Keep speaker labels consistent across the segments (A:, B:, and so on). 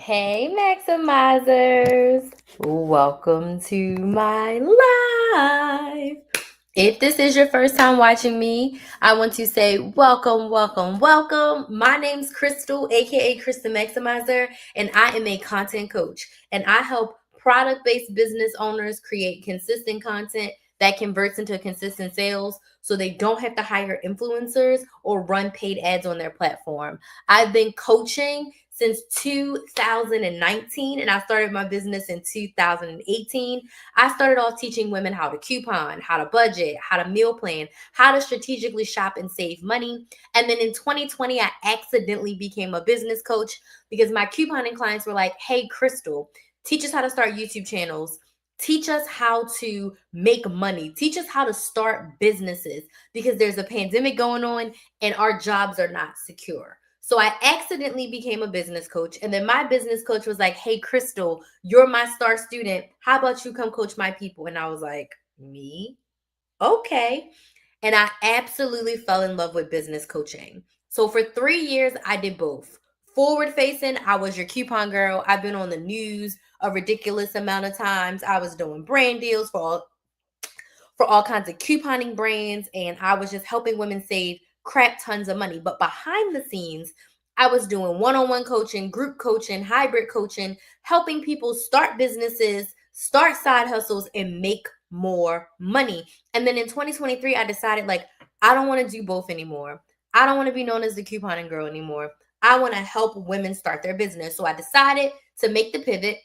A: Hey, Maximizers. Welcome to my live. If this is your first time watching me, I want to say welcome, welcome, welcome. My name's Crystal, aka Krista Maximizer, and I am a content coach. And I help product-based business owners create consistent content that converts into consistent sales so they don't have to hire influencers or run paid ads on their platform. I've been coaching since 2019 and I started my business in 2018. I started off teaching women how to coupon, how to budget, how to meal plan, how to strategically shop and save money. And then in 2020, I accidentally became a business coach because my couponing clients were like, hey, Crystal, teach us how to start YouTube channels. Teach us how to make money. Teach us how to start businesses because there's a pandemic going on and our jobs are not secure. So I accidentally became a business coach. And then my business coach was like, hey, Crystal, you're my star student. How about you come coach my people? And I was like, me? Okay. And I absolutely fell in love with business coaching. So for 3 years, I did both. Forward facing, I was your coupon girl. I've been on the news a ridiculous amount of times. I was doing brand deals for all kinds of couponing brands, and I was just helping women save crap tons of money. But behind the scenes, I was doing one-on-one coaching, group coaching, hybrid coaching, helping people start businesses, start side hustles, and make more money. And then in 2023, I decided I don't want to do both anymore. I don't want to be known as the couponing girl anymore. I want to help women start their business. So I decided to make the pivot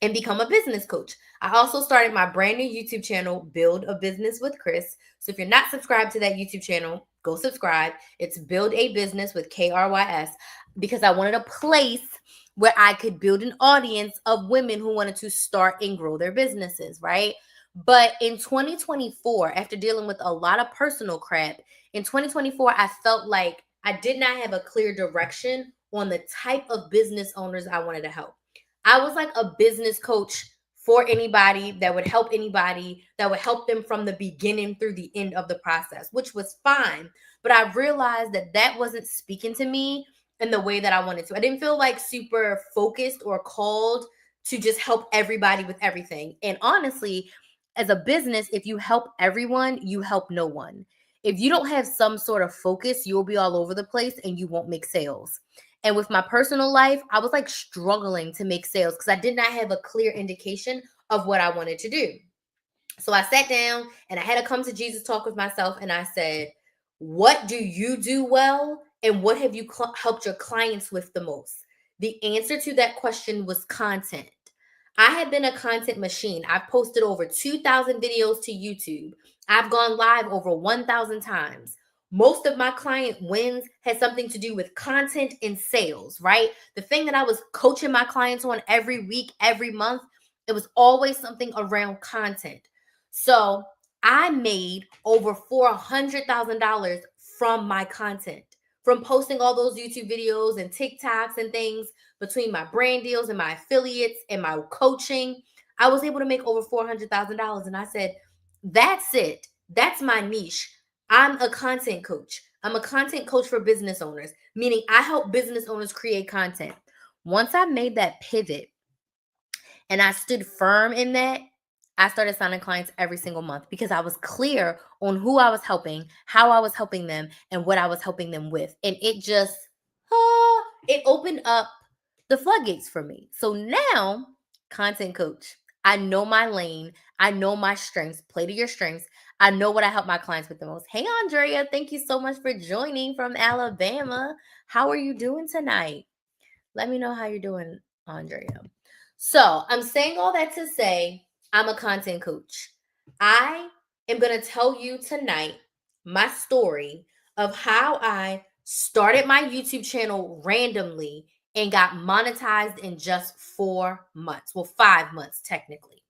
A: and become a business coach. I also started my brand new YouTube channel, Build a Business with Chris. So if you're not subscribed to that YouTube channel, go subscribe. It's Build a Business with KRYS because I wanted a place where I could build an audience of women who wanted to start and grow their businesses, right? But in 2024, after dealing with a lot of personal crap, in 2024, I felt like I did not have a clear direction on the type of business owners I wanted to help. I was like a business coach for anybody that would help anybody, that would help them from the beginning through the end of the process, which was fine. But I realized that that wasn't speaking to me in the way that I wanted to. I didn't feel like super focused or called to just help everybody with everything. And honestly, as a business, if you help everyone, you help no one. If you don't have some sort of focus, you'll be all over the place and you won't make sales. And with my personal life, I was like struggling to make sales because I did not have a clear indication of what I wanted to do. So I sat down and I had a come to Jesus talk with myself and I said, what do you do well? And what have you helped your clients with the most? The answer to that question was content. I have been a content machine. I've posted over 2,000 videos to YouTube. I've gone live over 1,000 times. Most of my client wins has something to do with content and sales, right? The thing that I was coaching my clients on every week, every month, it was always something around content. So I made over $400,000 from my content, from posting all those YouTube videos and TikToks and things between my brand deals and my affiliates and my coaching. I was able to make over $400,000. And I said, that's it. That's my niche. I'm a content coach. I'm a content coach for business owners, meaning I help business owners create content. Once I made that pivot and I stood firm in that, I started signing clients every single month because I was clear on who I was helping, how I was helping them, and what I was helping them with. And it just, it opened up the floodgates for me. So now, content coach, I know my lane. I know my strengths. Play to your strengths. I know what I help my clients with the most. Hey, Andrea, thank you so much for joining from Alabama. How are you doing tonight? Let me know how you're doing, Andrea. So I'm saying all that to say I'm a content coach. I am going to tell you tonight my story of how I started my YouTube channel randomly and got monetized in just 4 months. Well, 5 months technically.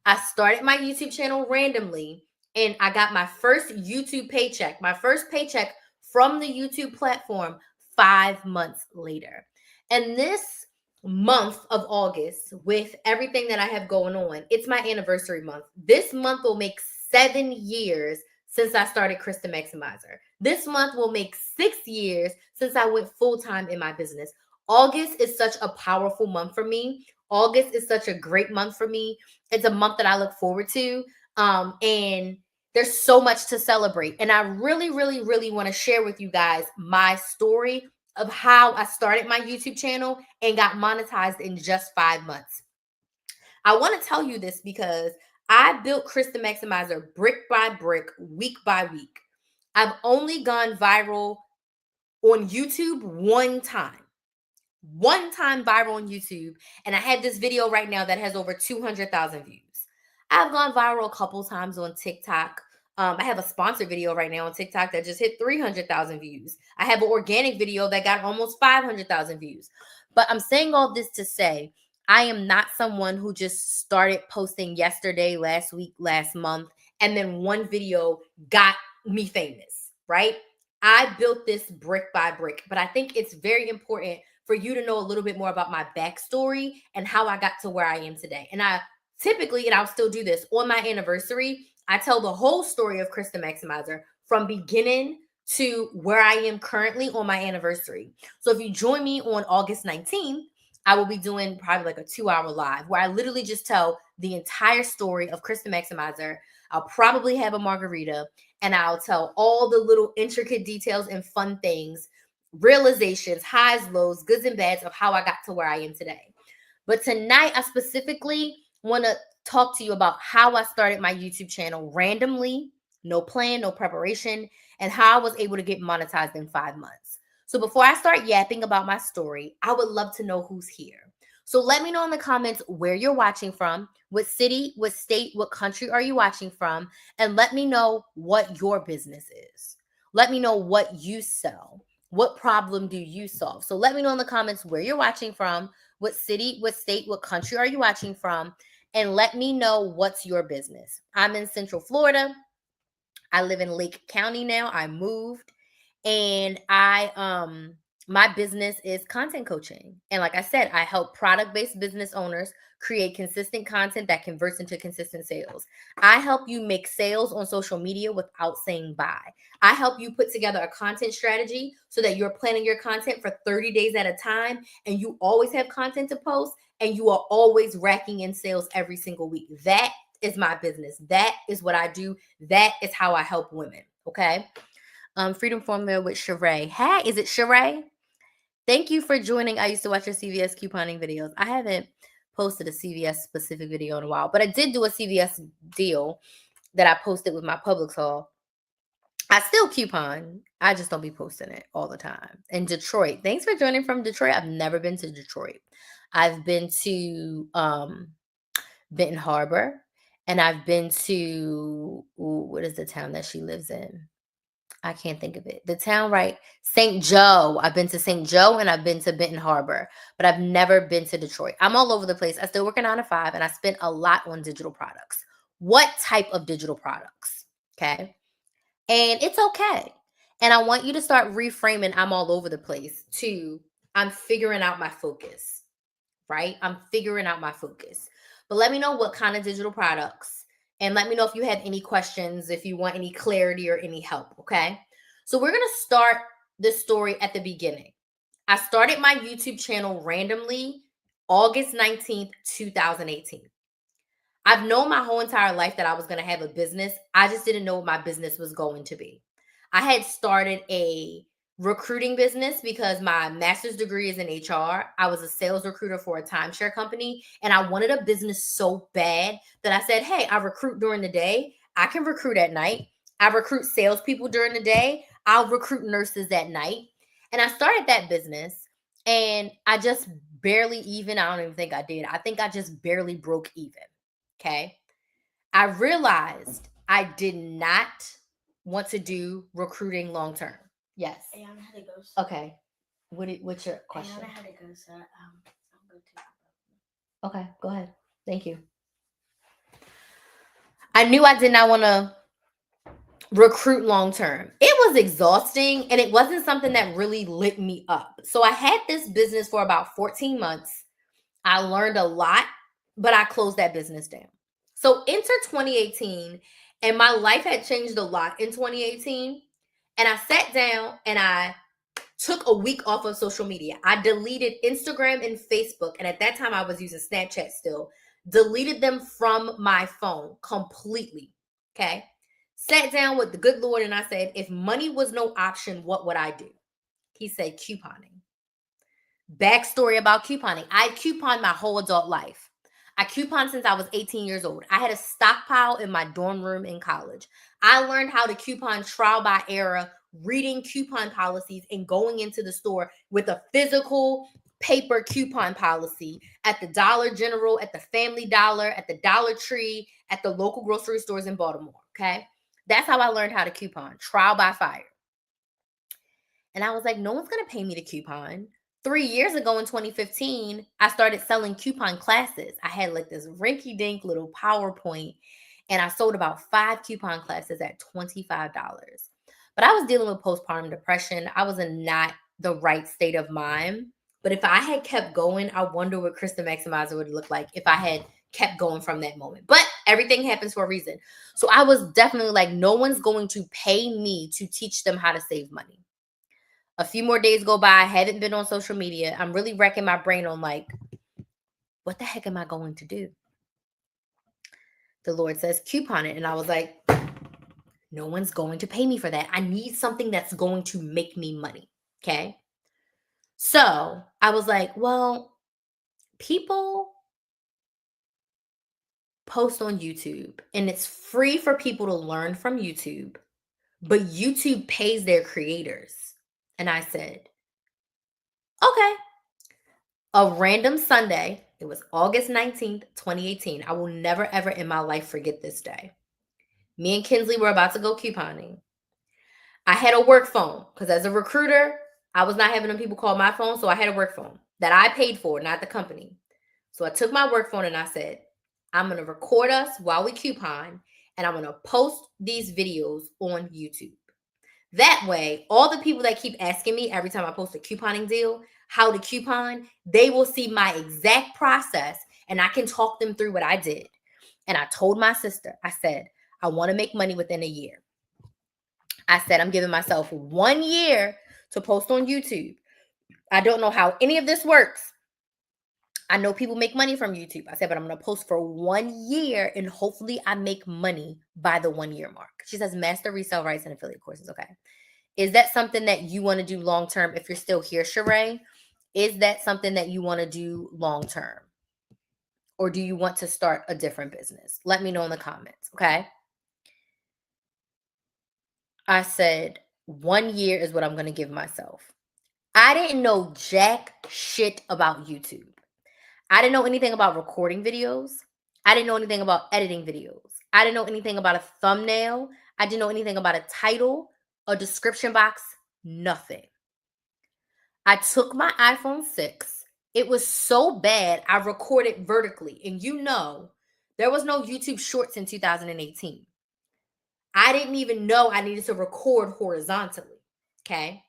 A: I started my YouTube channel randomly and I got my first YouTube paycheck, my first paycheck from the YouTube platform 5 months later. And this month of August, with everything that I have going on, it's my anniversary month. This month will make 7 years since I started Krista Maximizer. This month will make 6 years since I went full-time in my business. August is such a powerful month for me. August is such a great month for me. It's a month that I look forward to. And there's so much to celebrate. And I really, really, really want to share with you guys my story of how I started my YouTube channel and got monetized in just 5 months. I want to tell you this because I built Krista Maximizer brick by brick, week by week. I've only gone viral on YouTube one time viral on YouTube. And I have this video right now that has over 200,000 views. I've gone viral a couple times on TikTok. I have a sponsored video right now on TikTok that just hit 300,000 views. I have an organic video that got almost 500,000 views. But I'm saying all this to say, I am not someone who just started posting yesterday, last week, last month, and then one video got me famous, right? I built this brick by brick, but I think it's very important for you to know a little bit more about my backstory and how I got to where I am today. And I typically, and I'll still do this, on my anniversary, I tell the whole story of Krista Maximizer from beginning to where I am currently on my anniversary. So if you join me on August 19th, I will be doing probably like a 2-hour live where I literally just tell the entire story of Krista Maximizer. I'll probably have a margarita and I'll tell all the little intricate details and fun things, realizations, highs, lows, goods and bads of how I got to where I am today. But tonight, I specifically want to talk to you about how I started my YouTube channel randomly, no plan, no preparation, and how I was able to get monetized in 5 months. So before I start yapping about my story, I would love to know who's here. So let me know in the comments where you're watching from, what city, what state, what country are you watching from, and let me know what your business is. Let me know what you sell. What problem do you solve? So let me know in the comments where you're watching from, what city, what state, what country are you watching from, and let me know what's your business. I'm in Central Florida. I live in Lake County now. I moved, and my business is content coaching. And like I said, I help product-based business owners create consistent content that converts into consistent sales. I help you make sales on social media without saying bye. I help you put together a content strategy so that you're planning your content for 30 days at a time and you always have content to post and you are always racking in sales every single week. That is my business. That is what I do. That is how I help women. Okay. Freedom Formula with Sheree. Hey, is it Sheree? Thank you for joining. I used to watch your CVS couponing videos. I haven't posted a CVS specific video in a while, but I did do a CVS deal that I posted with my Publix haul. I still coupon. I just don't be posting it all the time. In Detroit. Thanks for joining from Detroit. I've never been to Detroit. I've been to Benton Harbor, and I've been to, what is the town that she lives in? I can't think of it. The town, right? St. Joe. I've been to St. Joe and I've been to Benton Harbor, but I've never been to Detroit. I'm all over the place. I still work a 9 to 5 and I spend a lot on digital products. What type of digital products? Okay. And it's okay. And I want you to start reframing I'm all over the place to I'm figuring out my focus, right? I'm figuring out my focus. But let me know what kind of digital products. And let me know if you have any questions, if you want any clarity or any help, okay? So we're going to start this story at the beginning. I started my YouTube channel randomly August 19th, 2018. I've known my whole entire life that I was going to have a business. I just didn't know what my business was going to be. I had started a recruiting business because my master's degree is in HR. I was a sales recruiter for a timeshare company, and I wanted a business so bad that I said, hey, I recruit during the day. I can recruit at night. I recruit salespeople during the day. I'll recruit nurses at night. And I started that business, and I just barely even, I don't even think I did. I think I just barely broke even. Okay. I realized I did not want to do recruiting long term. Yes.
B: Ayana had to go.
A: Okay. What's your question?
B: Ayana had to go, so I'll go to.
A: Okay, go ahead. Thank you. I knew I did not want to recruit long term. It was exhausting and it wasn't something that really lit me up. So I had this business for about 14 months. I learned a lot, but I closed that business down. So enter 2018, and my life had changed a lot in 2018. And I sat down and I took a week off of social media. I deleted Instagram and Facebook, and at that time I was using Snapchat still. Deleted them from my phone completely, okay? Sat down with the good Lord and I said, if money was no option, what would I do? He said, couponing. Backstory about couponing. I couponed my whole adult life. I couponed since I was 18 years old. I had a stockpile in my dorm room in college. I learned how to coupon trial by error, reading coupon policies and going into the store with a physical paper coupon policy at the Dollar General, at the Family Dollar, at the Dollar Tree, at the local grocery stores in Baltimore, okay? That's how I learned how to coupon, trial by fire. And I was like, no one's going to pay me to coupon. 3 years ago in 2015, I started selling coupon classes. I had like this rinky-dink little PowerPoint, and I sold about 5 coupon classes at $25. But I was dealing with postpartum depression. I was in not the right state of mind. But if I had kept going, I wonder what Krista Maximizer would look like if I had kept going from that moment. But everything happens for a reason. So I was definitely like, no one's going to pay me to teach them how to save money. A few more days go by. I haven't been on social media. I'm really wrecking my brain on like, what the heck am I going to do? The Lord says, coupon it. And I was like, no one's going to pay me for that. I need something that's going to make me money. Okay. So I was like, well, people post on YouTube and it's free for people to learn from YouTube, but YouTube pays their creators. And I said, okay. A random Sunday, it was August 19th, 2018. I will never, ever in my life forget this day. Me and Kinsley were about to go couponing. I had a work phone because as a recruiter, I was not having them people call my phone, so I had a work phone that I paid for, not the company. So I took my work phone and I said, I'm going to record us while we coupon, and I'm going to post these videos on YouTube. That way, all the people that keep asking me every time I post a couponing deal, how to coupon, they will see my exact process and I can talk them through what I did. And I told my sister, I said, I want to make money within a year. I said, I'm giving myself 1 year to post on YouTube. I don't know how any of this works. I know people make money from YouTube. I said, but I'm going to post for 1 year and hopefully I make money by the 1 year mark. She says, master resale rights and affiliate courses. Okay. Is that something that you want to do long term if you're still here, Sheree? Is that something that you want to do long term? Or do you want to start a different business? Let me know in the comments, okay? I said 1 year is what I'm going to give myself. I didn't know jack shit about YouTube. I didn't know anything about recording videos. I didn't know anything about editing videos. I didn't know anything about a thumbnail. I didn't know anything about a title, a description box, nothing. I took my iPhone 6. It was so bad, I recorded vertically. And you know, there was no YouTube Shorts in 2018. I didn't even know I needed to record horizontally, okay?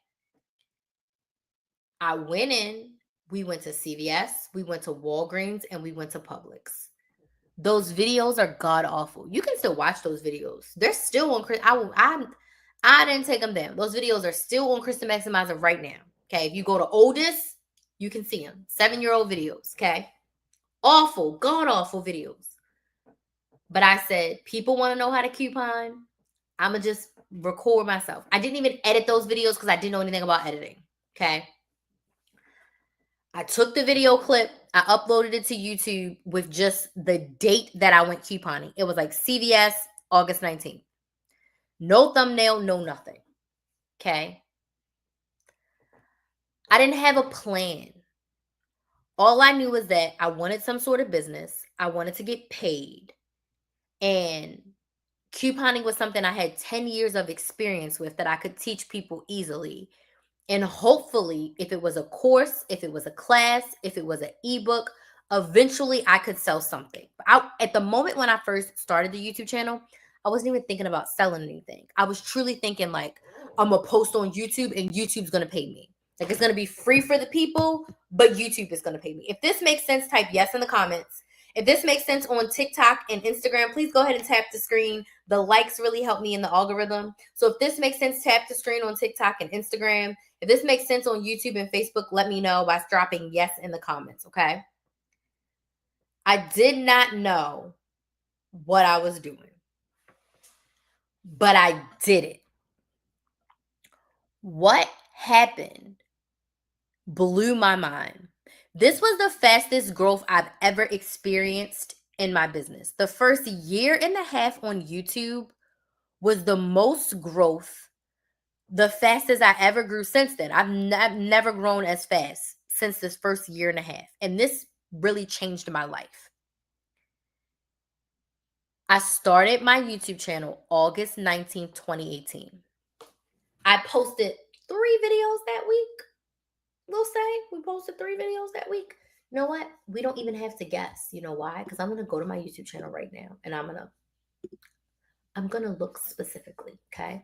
A: I went in, we went to CVS, we went to Walgreens, and we went to Publix. Those videos are god awful. You can still watch those videos. They're still on. I didn't take them down. Those videos are still on Krista Maximizer right now. Okay, if you go to oldest, you can see them. 7-year-old videos. Okay, awful, god awful videos. But I said, people want to know how to coupon. I'ma just record myself. I didn't even edit those videos because I didn't know anything about editing. Okay. I took the video clip, I uploaded it to YouTube with just the date that I went couponing. It was like CVS, August 19th. No thumbnail, no nothing. Okay. I didn't have a plan. All I knew was that I wanted some sort of business. I wanted to get paid. And couponing was something I had 10 years of experience with that I could teach people easily. And hopefully, if it was a course, if it was a class, if it was an ebook, eventually I could sell something. At the moment when I first started the YouTube channel, I wasn't even thinking about selling anything. I was truly thinking like, I'm going to post on YouTube and YouTube's going to pay me. Like it's going to be free for the people, but YouTube is going to pay me. If this makes sense, type yes in the comments. If this makes sense on TikTok and Instagram, please go ahead and tap the screen. The likes really help me in the algorithm. So if this makes sense, tap the screen on TikTok and Instagram. If this makes sense on YouTube and Facebook, let me know by dropping yes in the comments, okay? I did not know what I was doing, but I did it. What happened blew my mind. This was the fastest growth I've ever experienced in my business. The first year and a half on YouTube was the most growth, the fastest I ever grew since then. I've never grown as fast since this first year and a half. And this really changed my life. I started my YouTube channel August 19th, 2018. I posted 3 videos that week. We'll say we posted 3 videos that week. You know what? We don't even have to guess. You know why? Because I'm going to go to my YouTube channel right now and I'm going to look specifically, okay?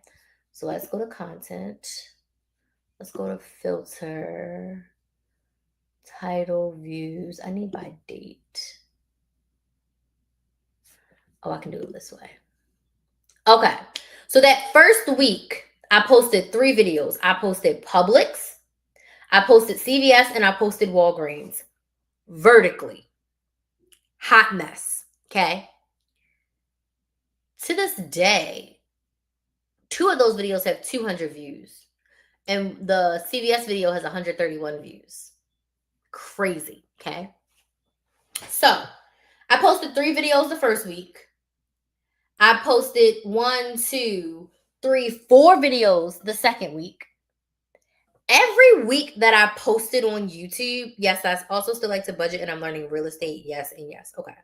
A: So let's go to content. Let's go to filter, title, views. I need by date. Oh, I can do it this way. Okay. So that first week, I posted 3 videos. I posted Publix, I posted CVS, and I posted Walgreens vertically. Hot mess. Okay. To this day, 2 of those videos have 200 views. And the CVS video has 131 views. Crazy. Okay. So I posted 3 videos the first week. I posted 1, 2, 3, 4 videos the second week. Every week that I posted on YouTube, yes, I also still like to budget and I'm learning real estate. Yes and yes. Okay.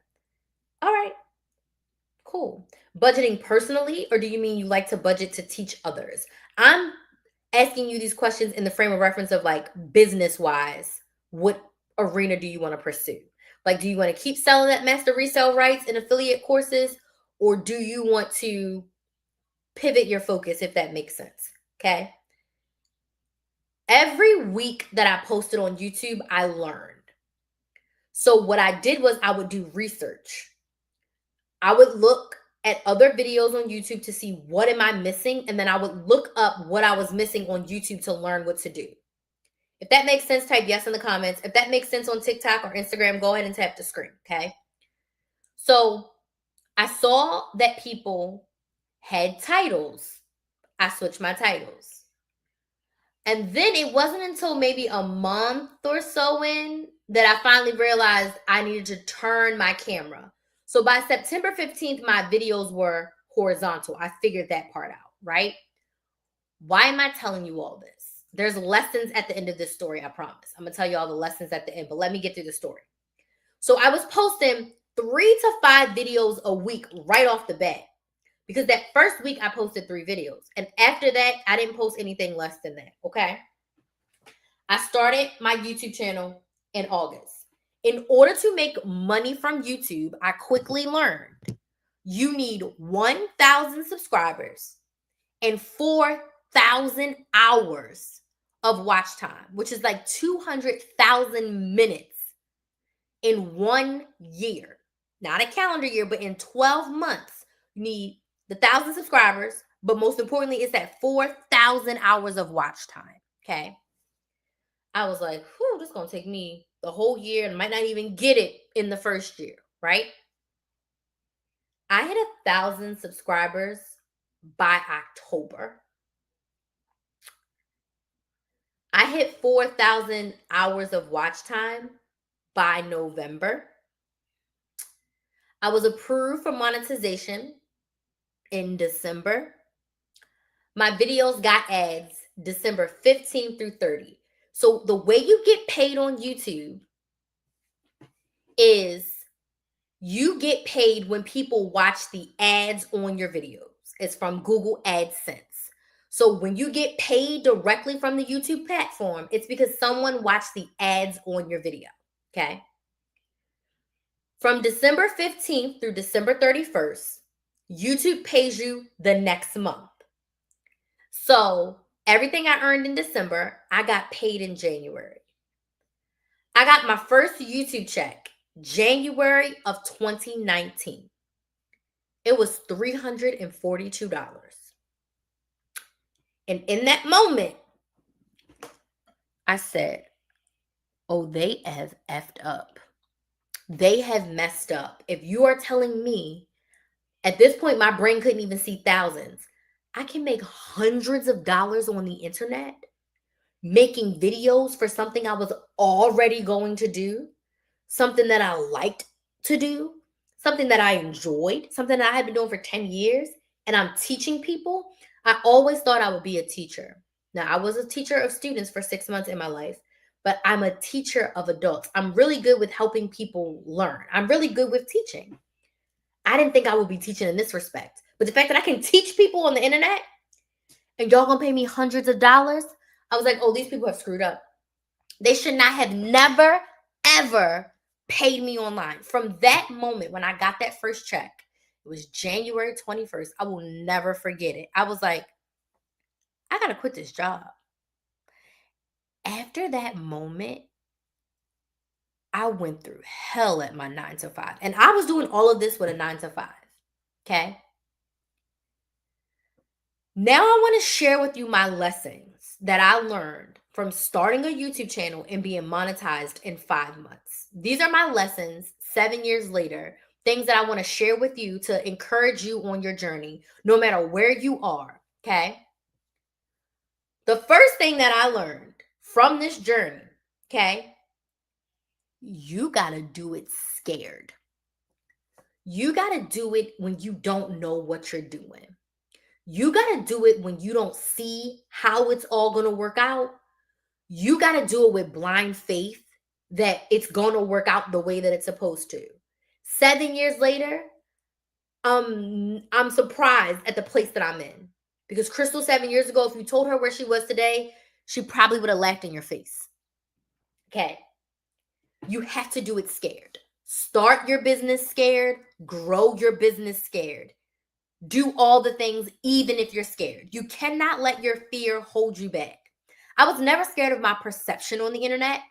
A: All right. Cool. Budgeting personally, or do you mean you like to budget to teach others? I'm asking you these questions in the frame of reference of like business-wise, what arena do you want to pursue? Like, do you want to keep selling that master resale rights and affiliate courses, or do you want to pivot your focus, if that makes sense? Okay. Every week that I posted on YouTube, I learned. So what I did was I would do research. I would look at other videos on YouTube to see what am I missing, and then I would look up what I was missing on YouTube to learn what to do. If that makes sense, type yes in the comments. If that makes sense on TikTok or Instagram, go ahead and tap the screen, okay? So I saw that people had titles. I switched my titles. And then it wasn't until maybe a month or so in that I finally realized I needed to turn my camera. So by September 15th, my videos were horizontal. I figured that part out, right? Why am I telling you all this? There's lessons at the end of this story, I promise. I'm going to tell you all the lessons at the end, but let me get through the story. So I was posting 3 to 5 videos a week right off the bat, because that first week I posted 3 videos. And after that, I didn't post anything less than that, okay? I started my YouTube channel in August. In order to make money from YouTube, I quickly learned you need 1,000 subscribers and 4,000 hours of watch time, which is like 200,000 minutes in 1 year. Not a calendar year, but in 12 months, you need the 1,000 subscribers, but most importantly, it's that 4,000 hours of watch time, okay? I was like, whew, this is going to take me the whole year and might not even get it in the first year, right? I had 1,000 subscribers by October. I hit 4,000 hours of watch time by November. I was approved for monetization in December. My videos got ads December 15th through 30th. So the way you get paid on YouTube is you get paid when people watch the ads on your videos. It's from Google AdSense. So when you get paid directly from the YouTube platform, it's because someone watched the ads on your video, okay? From December 15th through December 31st, YouTube pays you the next month. So everything I earned in December, I got paid in January. I got my first YouTube check January of 2019. It was $342. And in that moment, I said, oh, they have effed up. They have messed up. If you are telling me, at this point, my brain couldn't even see thousands. I can make hundreds of dollars on the internet making videos for something I was already going to do, something that I liked to do, something that I enjoyed, something that I had been doing for 10 years, and I'm teaching people. I always thought I would be a teacher. Now, I was a teacher of students for 6 months in my life, but I'm a teacher of adults. I'm really good with helping people learn. I'm really good with teaching. I didn't think I would be teaching in this respect. But the fact that I can teach people on the internet and y'all gonna pay me hundreds of dollars, I was like, oh, these people have screwed up. They should not have never, ever paid me online. From that moment when I got that first check, it was January 21st. I will never forget it. I was like, I gotta quit this job. After that moment, I went through hell at my 9 to 5. And I was doing all of this with a 9 to 5. Okay. Now I want to share with you my lessons that I learned from starting a YouTube channel and being monetized in 5 months. These are my lessons 7 years later, things that I want to share with you to encourage you on your journey, no matter where you are. Okay. The first thing that I learned from this journey, okay, you got to do it scared. You got to do it when you don't know what you're doing. You got to do it when you don't see how it's all going to work out. You got to do it with blind faith that it's going to work out the way that it's supposed to. 7 years later, I'm surprised at the place that I'm in. Because Crystal 7 years ago, if you told her where she was today, she probably would have laughed in your face. Okay. You have to do it scared. Start your business scared. Grow your business scared. Do all the things even if you're scared. You cannot let your fear hold you back. I was never scared of my perception on the internet.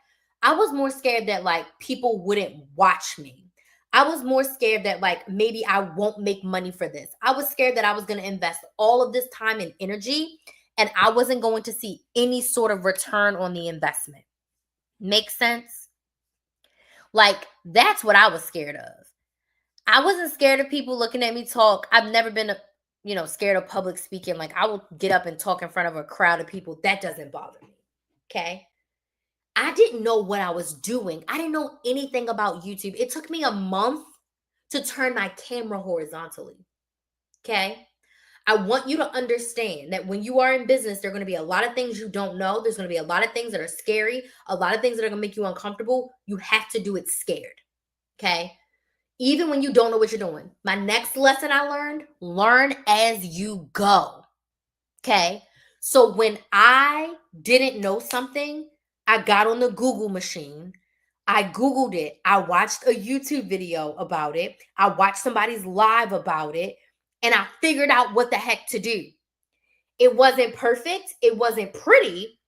A: I was more scared that like people wouldn't watch me. I was more scared that like maybe I won't make money for this. I was scared that I was going to invest all of this time and energy and I wasn't going to see any sort of return on the investment. Make sense? Like that's what I was scared of. I wasn't scared of people looking at me talk. I've never been, scared of public speaking. Like I will get up and talk in front of a crowd of people. That doesn't bother me. Okay. I didn't know what I was doing. I didn't know anything about YouTube. It took me a month to turn my camera horizontally. Okay. I want you to understand that when you are in business, there are going to be a lot of things you don't know. There's going to be a lot of things that are scary, a lot of things that are going to make you uncomfortable. You have to do it scared. Okay. Even when you don't know what you're doing. My next lesson I learn as you go. Okay. So when I didn't know something, I got on the Google machine. I Googled it. I watched a YouTube video about it. I watched somebody's live about it. And I figured out what the heck to do. It wasn't perfect. It wasn't pretty.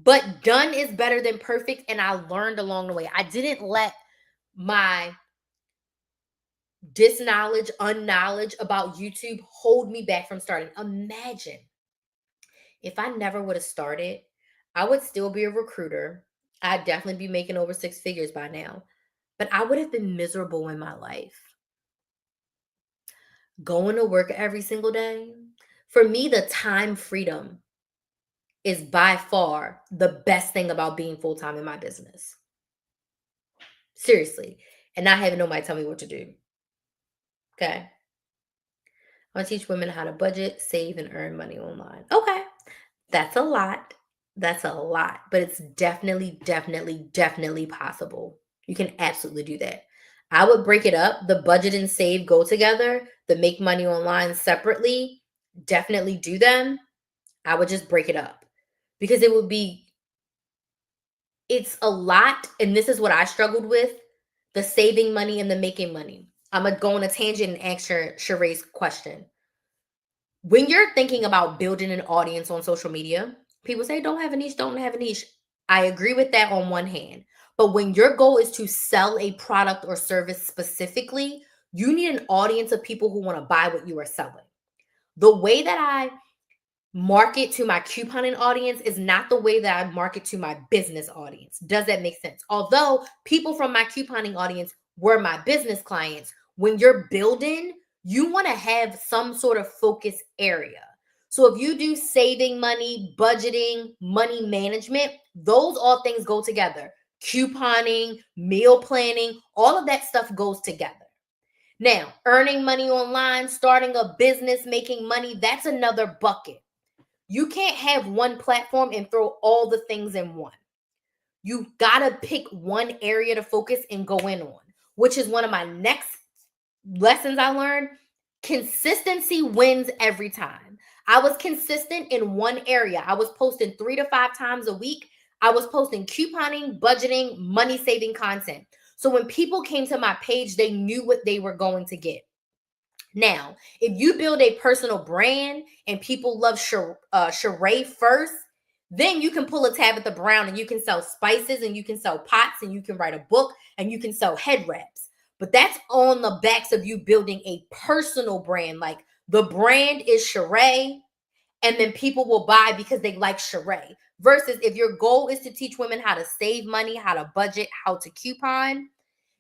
A: But done is better than perfect. And I learned along the way. I didn't let my disknowledge, unknowledge about YouTube hold me back from starting. Imagine if I never would have started, I would still be a recruiter. I'd definitely be making over 6 figures by now, but I would have been miserable in my life. Going to work every single day. For me, the time freedom is by far the best thing about being full-time in my business. Seriously. And not having nobody tell me what to do. Okay. I want to teach women how to budget, save, and earn money online. Okay. That's a lot. That's a lot. But it's definitely, definitely, definitely possible. You can absolutely do that. I would break it up. The budget and save go together. The make money online separately. Definitely do them. I would just break it up. Because it's a lot. And this is what I struggled with. The saving money and the making money. I'm going to go on a tangent and answer Sheree's question. When you're thinking about building an audience on social media, people say, don't have a niche, don't have a niche. I agree with that on one hand. But when your goal is to sell a product or service specifically, you need an audience of people who want to buy what you are selling. The way that I market to my couponing audience is not the way that I market to my business audience. Does that make sense? Although people from my couponing audience were my business clients, when you're building, you want to have some sort of focus area. So if you do saving money, budgeting, money management, those all things go together. Couponing, meal planning, all of that stuff goes together. Now, earning money online, starting a business, making money, that's another bucket. You can't have one platform and throw all the things in one. You gotta pick one area to focus and go in on, which is one of my next lessons I learned. Consistency wins every time. I was consistent in one area. I was posting 3 to 5 times a week. I was posting couponing, budgeting, money saving content. So when people came to my page, they knew what they were going to get. Now, if you build a personal brand and people love Sheree first, then you can pull a Tabitha Brown and you can sell spices and you can sell pots and you can write a book and you can sell head wraps. But that's on the backs of you building a personal brand. Like the brand is Sheree, and then people will buy because they like Sheree. Versus if your goal is to teach women how to save money, how to budget, how to coupon,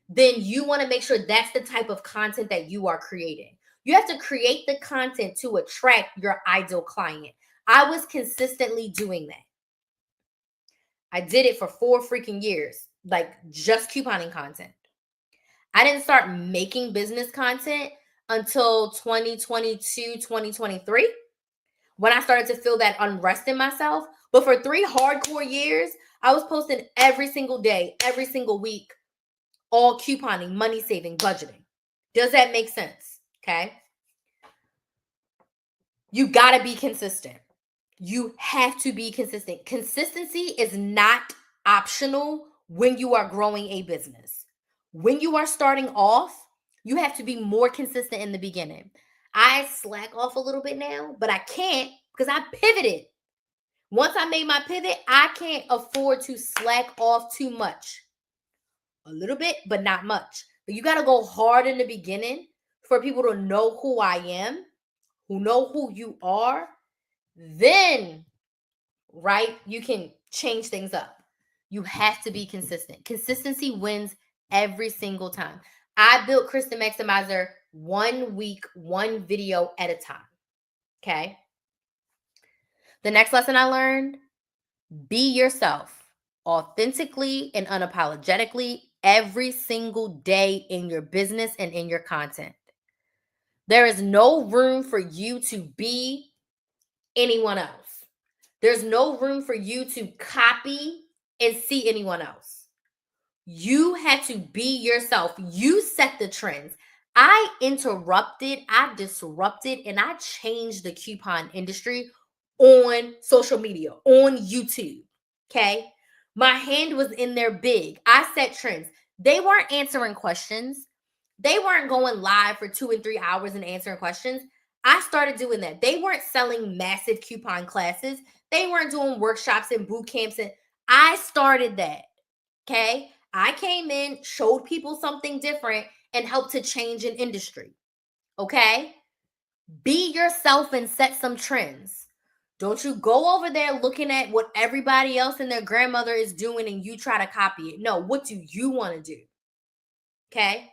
A: then you want to make sure that's the type of content that you are creating. You have to create the content to attract your ideal client. I was consistently doing that. I did it for 4 freaking years, like just couponing content. I didn't start making business content until 2022, 2023, when I started to feel that unrest in myself. But for 3 hardcore years, I was posting every single day, every single week, all couponing, money saving, budgeting. Does that make sense? Okay. You got to be consistent. You have to be consistent. Consistency is not optional when you are growing a business. When you are starting off, you have to be more consistent in the beginning. I slack off a little bit now, but I can't because I pivoted. Once I made my pivot, I can't afford to slack off too much. A little bit, but not much. But you got to go hard in the beginning for people to know who I am, who know who you are. Then, right, you can change things up. You have to be consistent. Consistency wins every single time. I built Kristen Maximizer 1 week, 1 video at a time. Okay. The next lesson I learned, be yourself authentically and unapologetically every single day in your business and in your content. There is no room for you to be anyone else. There's no room for you to copy and see anyone else. You have to be yourself. You set the trends. I interrupted, I disrupted, and I changed the coupon industry on social media, on YouTube. Okay. My hand was in there big. I set trends. They weren't answering questions. They weren't going live for 2 and 3 hours and answering questions. I started doing that. They weren't selling massive coupon classes. They weren't doing workshops and boot camps. And I started that. Okay. I came in, showed people something different, and helped to change an industry. Okay. Be yourself and set some trends. Don't you go over there looking at what everybody else and their grandmother is doing and you try to copy it. No, what do you want to do? Okay.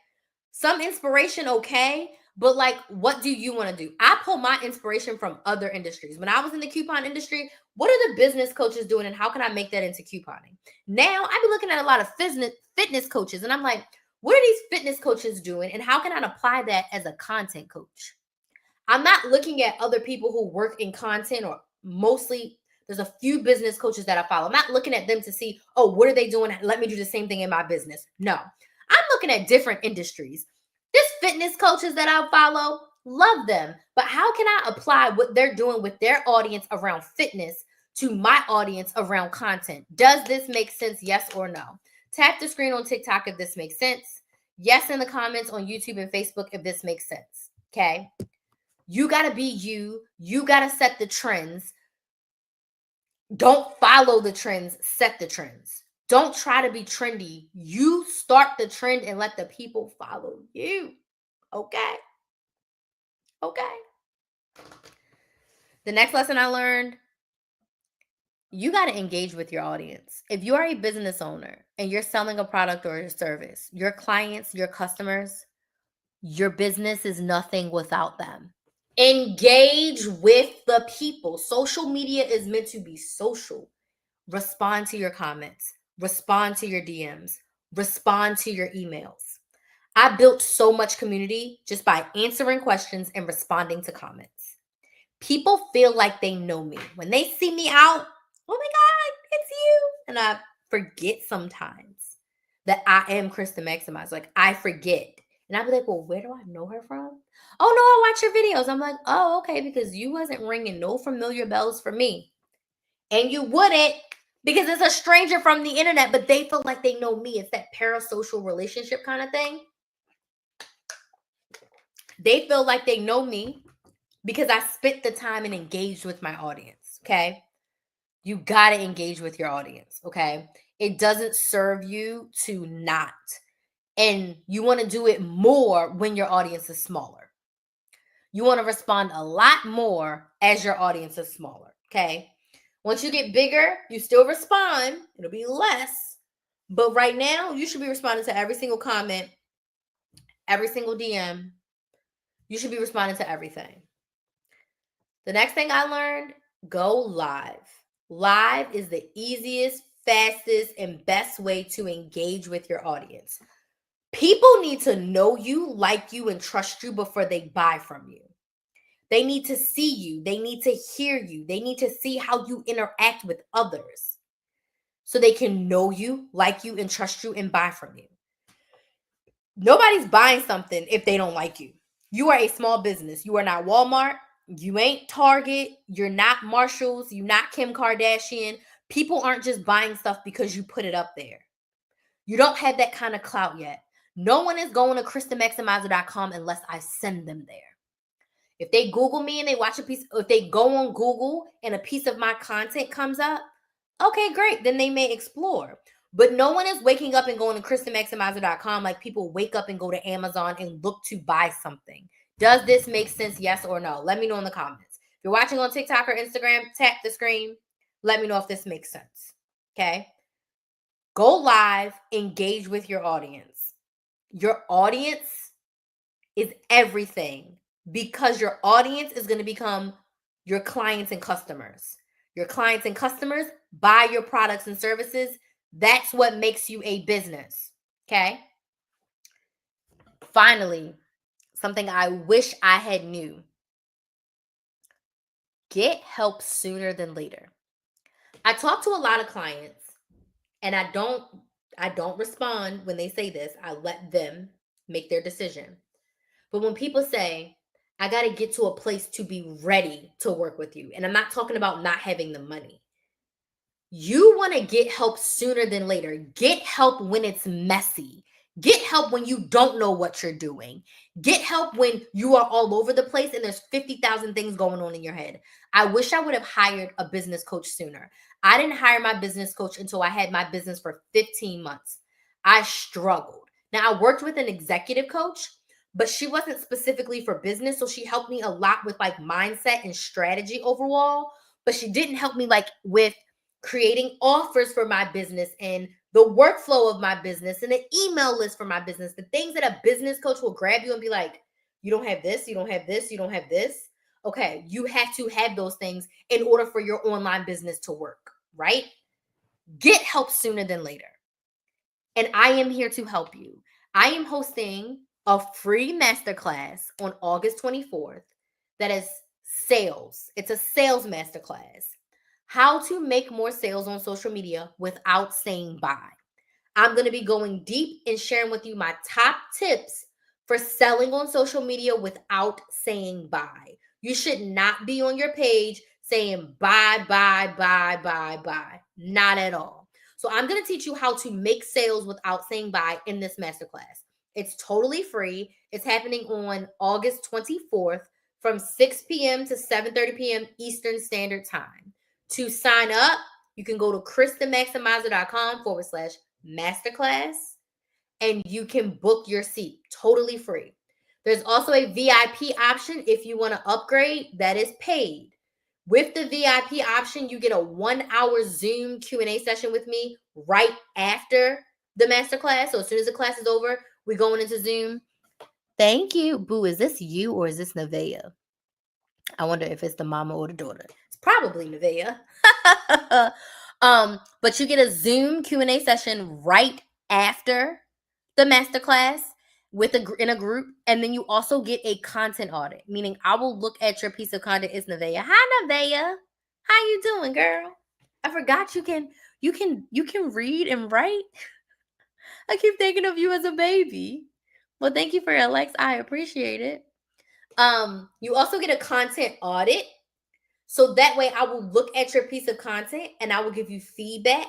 A: Some inspiration, okay. But like, what do you want to do? I pull my inspiration from other industries. When I was in the coupon industry, what are the business coaches doing and how can I make that into couponing? Now I be looking at a lot of fitness coaches and I'm like, what are these fitness coaches doing and how can I apply that as a content coach? I'm not looking at other people who work in content, or mostly there's a few business coaches that I follow. I'm not looking at them to see, oh, what are they doing? Let me do the same thing in my business. No, I'm looking at different industries. There's fitness coaches that I follow, love them. But how can I apply what they're doing with their audience around fitness to my audience around content? Does this make sense? Yes or no? Tap the screen on TikTok if this makes sense. Yes in the comments on YouTube and Facebook if this makes sense. Okay. You got to be you. You got to set the trends. Don't follow the trends. Set the trends. Don't try to be trendy. You start the trend and let the people follow you. Okay. Okay. The next lesson I learned, you got to engage with your audience. If you are a business owner and you're selling a product or a service, your clients, your customers, your business is nothing without them. Engage with the people. Social media is meant to be social. Respond to your comments, respond to your DMs, respond to your emails. I built so much community just by answering questions and responding to comments. People feel like they know me. When they see me out, oh my God, it's you. And I forget sometimes that I am Krista Maximize. Like, I forget. And I'd be like, well, where do I know her from? Oh, no, I watch your videos. I'm like, oh, okay, because you wasn't ringing no familiar bells for me. And you wouldn't because it's a stranger from the internet, but they feel like they know me. It's that parasocial relationship kind of thing. They feel like they know me because I spent the time and engaged with my audience, okay? You got to engage with your audience, okay? It doesn't serve you to not. And you want to do it more when your audience is smaller. You want to respond a lot more as your audience is smaller, okay? Once you get bigger, you still respond. It'll be less. But right now, you should be responding to every single comment, every single DM. You should be responding to everything. The next thing I learned, go live. Live is the easiest, fastest, and best way to engage with your audience. People need to know you, like you, and trust you before they buy from you. They need to see you. They need to hear you. They need to see how you interact with others so they can know you, like you, and trust you and buy from you. Nobody's buying something if they don't like you. You are a small business. You are not Walmart. You ain't Target. You're not Marshalls. You're not Kim Kardashian. People aren't just buying stuff because you put it up there. You don't have that kind of clout yet. No one is going to KristaMaximizer.com unless I send them there. If they Google me and they watch a piece, if they go on Google and a piece of my content comes up, okay, great. Then they may explore. But no one is waking up and going to KristaMaximizer.com like people wake up and go to Amazon and look to buy something. Does this make sense? Yes or no? Let me know in the comments. If you're watching on TikTok or Instagram, tap the screen. Let me know if this makes sense. Okay? Go live, engage with your audience. Your audience is everything because your audience is going to become your clients and customers. Your clients and customers buy your products and services. That's what makes you a business. Okay? Finally, something I wish I had knew. Get help sooner than later. I talk to a lot of clients and I don't respond when they say this. I let them make their decision. But when people say, I got to get to a place to be ready to work with you, and I'm not talking about not having the money. You want to get help sooner than later. Get help when it's messy. Get help when you don't know what you're doing. Get help when you are all over the place and there's 50,000 things going on in your head. I wish I would have hired a business coach sooner. I didn't hire my business coach until I had my business for 15 months. I struggled. Now, I worked with an executive coach, but she wasn't specifically for business. So she helped me a lot with like mindset and strategy overall, but she didn't help me like with creating offers for my business and the workflow of my business and the email list for my business, the things that a business coach will grab you and be like, you don't have this, you don't have this, you don't have this. Okay, you have to have those things in order for your online business to work, right? Get help sooner than later. And I am here to help you. I am hosting a free masterclass on August 24th that is sales. It's a sales masterclass. How to make more sales on social media without saying bye. I'm going to be going deep and sharing with you my top tips for selling on social media without saying bye. You should not be on your page saying bye, bye, bye, bye, bye. Not at all. So I'm going to teach you how to make sales without saying bye in this masterclass. It's totally free. It's happening on August 24th from 6 p.m. to 7:30 p.m. Eastern Standard Time. To sign up, you can go to KristaMaximizer.com/masterclass and you can book your seat totally free. There's also a VIP option if you want to upgrade that is paid. With the VIP option, you get a 1-hour Zoom Q&A session with me right after the masterclass. So as soon as the class is over, we're going into Zoom. Thank you. Boo, is this you or is this Nevaeh? I wonder if it's the mama or the daughter. It's probably Nevaeh. But you get a Zoom Q&A session right after the masterclass in a group, and then you also get a content audit, meaning I will look at your piece of content. It's Nevaeh. Hi, Nevaeh. How you doing, girl? I forgot you can read and write. I keep thinking of you as a baby. Well, thank you for your likes. I appreciate it. You also get a content audit. So that way I will look at your piece of content and I will give you feedback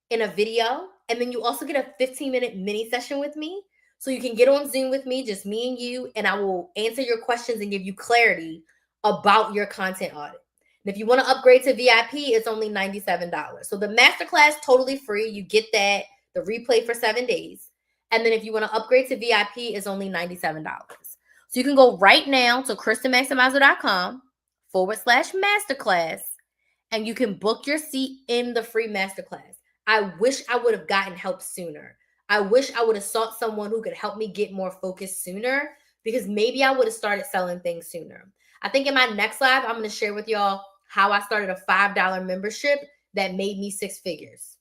A: in a video. And then you also get a 15-minute mini session with me. So you can get on Zoom with me, just me and you, and I will answer your questions and give you clarity about your content audit. And if you want to upgrade to VIP, it's only $97. So the masterclass, totally free. You get that, the replay for 7 days. And then if you want to upgrade to VIP, it's only $97. So you can go right now to KristenMaximizer.com/masterclass, and you can book your seat in the free masterclass. I wish I would have gotten help sooner. I wish I would have sought someone who could help me get more focused sooner, because maybe I would have started selling things sooner. I think in my next live, I'm going to share with y'all how I started a $5 membership that made me 6 figures.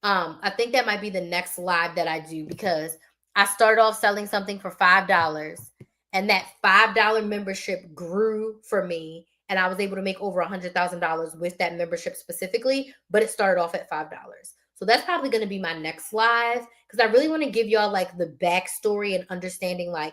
A: I think that might be the next live that I do, because I started off selling something for $5, and that $5 membership grew for me, and I was able to make over $100,000 with that membership specifically, but it started off at $5. So that's probably going to be my next live, because I really want to give y'all like the backstory and understanding like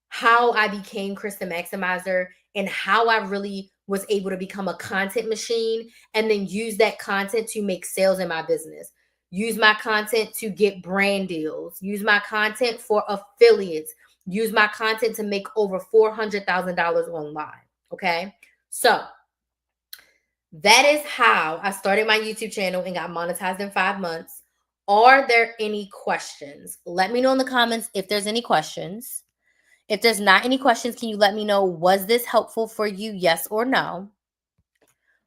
A: how I became Kristen Maximizer and how I really was able to become a content machine and then use that content to make sales in my business. Use my content to get brand deals. Use my content for affiliates. Use my content to make over $400,000 online. Okay. So that is how I started my YouTube channel and got monetized in 5 months. Are there any questions? Let me know in the comments if there's any questions. If there's not any questions, can you let me know, was this helpful for you? Yes or no?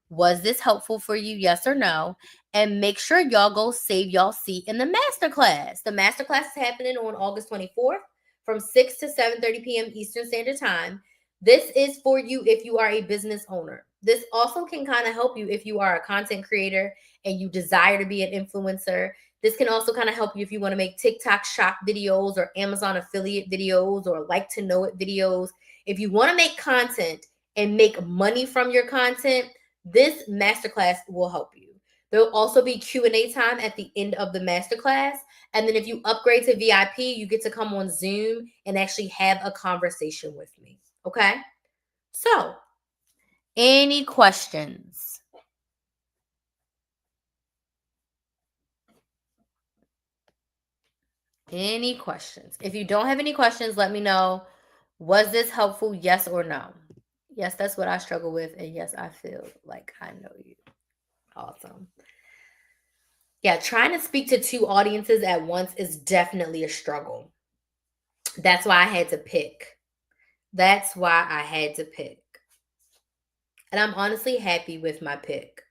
A: Was this helpful for you? Yes or no? And make sure y'all go save y'all seat in the masterclass. The masterclass is happening on August 24th from 6 to 7:30 p.m. Eastern Standard Time. This is for you if you are a business owner. This also can kind of help you if you are a content creator and you desire to be an influencer. This can also kind of help you if you want to make TikTok shop videos or Amazon affiliate videos or like to know it videos. If you want to make content and make money from your content, this masterclass will help you. There'll also be Q&A time at the end of the masterclass. And then if you upgrade to VIP, you get to come on Zoom and actually have a conversation with me. Okay? So, any questions? Any questions? If you don't have any questions, let me know. Was this helpful? Yes or no? Yes, that's what I struggle with. And yes, I feel like I know you. Awesome. Yeah, trying to speak to 2 audiences at once is definitely a struggle. That's why I had to pick. And I'm honestly happy with my pick,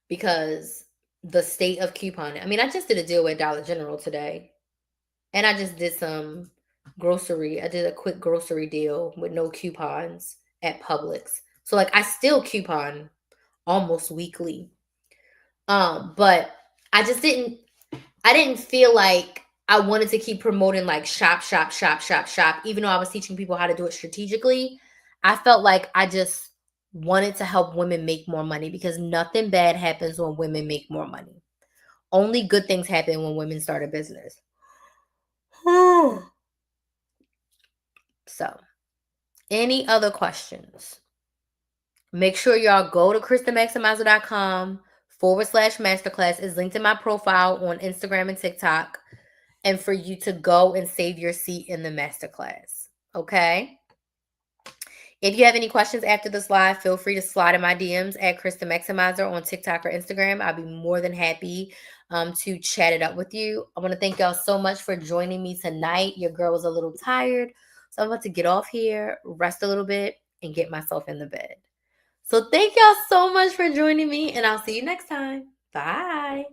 A: because the state of couponing. I mean, I just did a deal with Dollar General today, and I just did some grocery. I did a quick grocery deal with no coupons at Publix. So like I still coupon almost weekly. But I didn't feel like I wanted to keep promoting like shop, even though I was teaching people how to do it strategically. I felt like I just wanted to help women make more money, because nothing bad happens when women make more money. Only good things happen when women start a business. So, any other questions? Make sure y'all go to KristenMaximizer.com/masterclass. It's linked in my profile on Instagram and TikTok. And for you to go and save your seat in the masterclass. Okay? If you have any questions after this live, feel free to slide in my DMs at Kristen Maximizer on TikTok or Instagram. I'll be more than happy to chat it up with you. I want to thank y'all so much for joining me tonight. Your girl was a little tired, so I'm about to get off here, rest a little bit, and get myself in the bed. So thank y'all so much for joining me, and I'll see you next time. Bye.